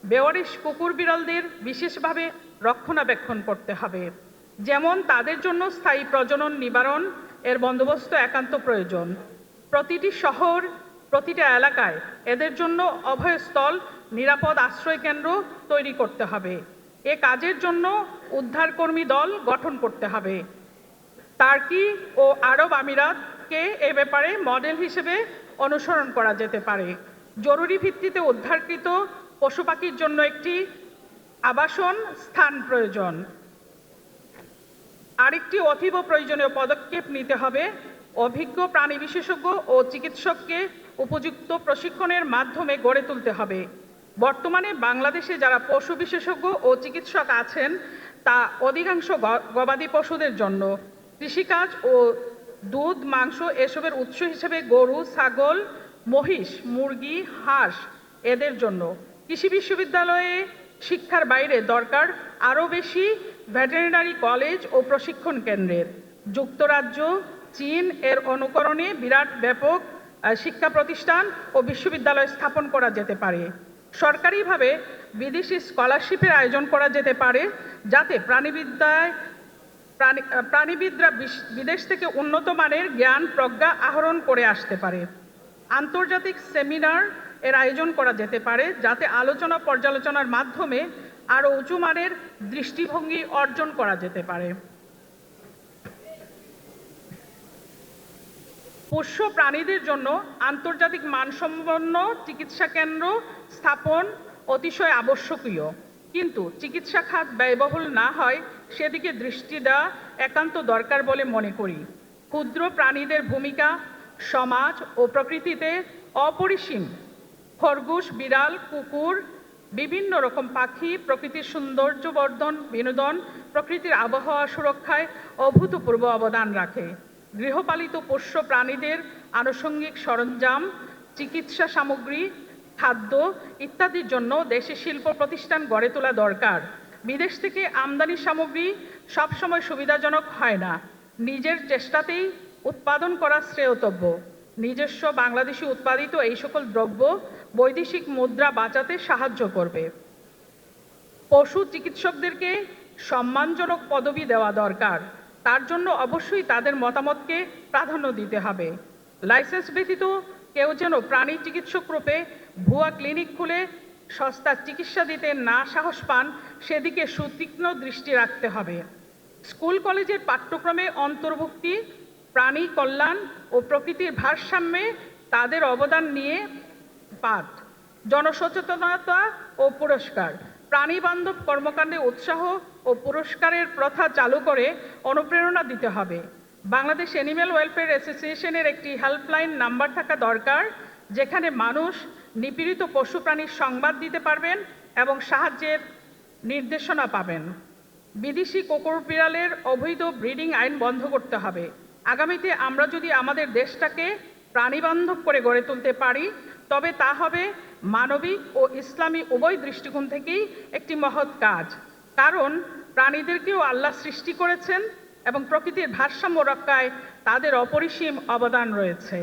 বেওয়ারিশ কুকুর বিড়ালদের বিশেষভাবে রক্ষণাবেক্ষণ করতে হবে। যেমন তাদের জন্য স্থায়ী প্রজনন নিবারণ এর বন্দোবস্ত একান্ত প্রয়োজন। প্রতিটি শহর, প্রতিটা এলাকায় এদের জন্য অভয়স্থল, নিরাপদ আশ্রয় কেন্দ্র তৈরি করতে হবে। এ কাজের জন্য উদ্ধারকর্মী দল গঠন করতে হবে। টার্কি ও আরব আমিরাতকে এ ব্যাপারে মডেল হিসেবে অনুসরণ করা যেতে পারে। জরুরি ভিত্তিতে উদ্ধারকৃত পশু পাখির জন্য একটি আবাসন স্থান প্রয়োজন। আরেকটি অতীব প্রয়োজনীয় পদক্ষেপ নিতে হবে, অভিজ্ঞ প্রাণী বিশেষজ্ঞ ও চিকিৎসককে উপযুক্ত প্রশিক্ষণের মাধ্যমে গড়ে তুলতে হবে। বর্তমানে বাংলাদেশে যারা পশু বিশেষজ্ঞ ও চিকিৎসক আছেন তা অধিকাংশ গবাদি পশুদের জন্য। কৃষিকাজ ও দুধ, মাংস এসবের উৎস হিসেবে গরু, ছাগল, মহিষ, মুরগি, হাঁস এদের জন্য। কৃষি বিশ্ববিদ্যালয়ে শিক্ষার বাইরে দরকার আরও বেশি ভেটেরিনারি কলেজ ও প্রশিক্ষণ কেন্দ্রের। যুক্তরাজ্য, চীন এর অনুকরণে বিরাট ব্যাপক শিক্ষা প্রতিষ্ঠান ও বিশ্ববিদ্যালয় স্থাপন করা যেতে পারে। সরকারিভাবে বিদেশি স্কলারশিপের আয়োজন করা যেতে পারে, যাতে প্রাণীবিদরা বিদেশ থেকে উন্নত মানের জ্ঞান প্রজ্ঞা আহরণ করে আসতে পারে। আন্তর্জাতিক সেমিনার এর আয়োজন করা যেতে পারে, যাতে আলোচনা পর্যালোচনার মাধ্যমে আরও উঁচু মানের দৃষ্টিভঙ্গি অর্জন করা যেতে পারে। পোষ্য প্রাণীদের জন্য আন্তর্জাতিক মানসম্পন্ন চিকিৎসা কেন্দ্র স্থাপন অতিশয় আবশ্যকীয়, কিন্তু চিকিৎসা খাত ব্যয়বহুল না হয় সেদিকে দৃষ্টি দেওয়া একান্ত দরকার বলে মনে করি। ক্ষুদ্র প্রাণীদের ভূমিকা সমাজ ও প্রকৃতিতে অপরিসীম। খরগোশ, বিড়াল, কুকুর, বিভিন্ন রকম পাখি প্রকৃতির সৌন্দর্য বর্ধন, বিনোদন, প্রকৃতির আবহাওয়া সুরক্ষায় অভূতপূর্ব অবদান রাখে। গৃহপালিত পোষ্য প্রাণীদের আনুষঙ্গিক সরঞ্জাম, চিকিৎসা সামগ্রী, খাদ্য ইত্যাদির জন্য দেশে শিল্প প্রতিষ্ঠান গড়ে তোলা দরকার। বিদেশ থেকে আমদানি সামগ্রী সবসময় সুবিধাজনক হয় না। নিজের চেষ্টাতেই উৎপাদন করা শ্রেয়তব্য। নিজস্ব বাংলাদেশি উৎপাদিত এই সকল দ্রব্য বৈদেশিক মুদ্রা বাঁচাতে সাহায্য করবে। পশু চিকিৎসকদেরকে সম্মানজনক পদবি দেওয়া দরকার। তার জন্য অবশ্যই তাদের মতামতকে প্রাধান্য দিতে হবে। লাইসেন্স ব্যতীত কেউ যেন প্রাণী চিকিৎসক রূপে ভুয়া ক্লিনিক খুলে সস্তা চিকিৎসা দিতে না সাহস পান, সেদিকে সুতীক্ষ্ণ দৃষ্টি রাখতে হবে। স্কুল কলেজের পাঠ্যক্রমে অন্তর্ভুক্তি, প্রাণী কল্যাণ ও প্রকৃতির ভারসাম্যে তাদের অবদান নিয়ে পাঠ, জনসচেতনতা ও পুরস্কার, প্রাণীবান্ধব কর্মকাণ্ডে উৎসাহ ও পুরস্কারের প্রথা চালু করে অনুপ্রেরণা দিতে হবে। বাংলাদেশ অ্যানিম্যাল ওয়েলফেয়ার অ্যাসোসিয়েশনের একটি হেল্পলাইন নাম্বার থাকা দরকার, যেখানে মানুষ নিপীড়িত পশু প্রাণীর সংবাদ দিতে পারবেন এবং সাহায্যের নির্দেশনা পাবেন। বিদেশি কুকুর বিড়ালের অবৈধ ব্রিডিং আইন বন্ধ করতে হবে। আগামীতে আমরা যদি আমাদের দেশটাকে প্রাণীবান্ধব করে গড়ে তুলতে পারি, তবে তা হবে মানবিক ও ইসলামী উভয় দৃষ্টিকোণ থেকেই একটি মহৎ কাজ। কারণ প্রাণীদেরকেও আল্লাহ সৃষ্টি করেছেন এবং প্রকৃতির ভারসাম্য রক্ষায় তাদের অপরিসীম অবদান রয়েছে।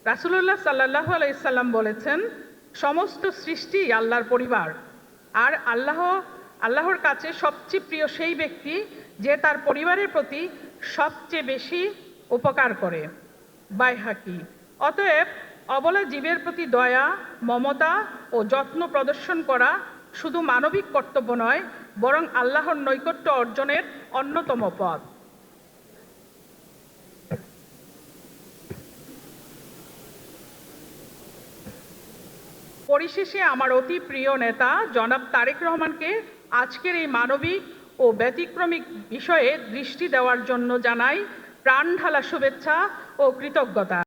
রাসূলুল্লাহ সাল্লাল্লাহু আলাইহি সাল্লাম বলেছেন, সমস্ত সৃষ্টি আল্লাহর পরিবার, আর আল্লাহর কাছে সবচেয়ে প্রিয় সেই ব্যক্তি যে তার পরিবারের প্রতি সবচেয়ে বেশি উপকার করে। বাইহাকি। অতএব অবলা জীবের প্রতি দয়া, মমতা ও যত্ন প্রদর্শন করা শুধু মানবিক কর্তব্য নয়, বরং আল্লাহর নৈকট্য অর্জনের অন্যতম পথ। পরিশেষে আমার অতি প্রিয় নেতা জনাব তারেক রহমানকে আজকের এই মানবিক ও ব্যতিক্রমী বিষয়ে দৃষ্টি দেওয়ার জন্য জানাই প্রাণঢালা শুভেচ্ছা ও কৃতজ্ঞতা।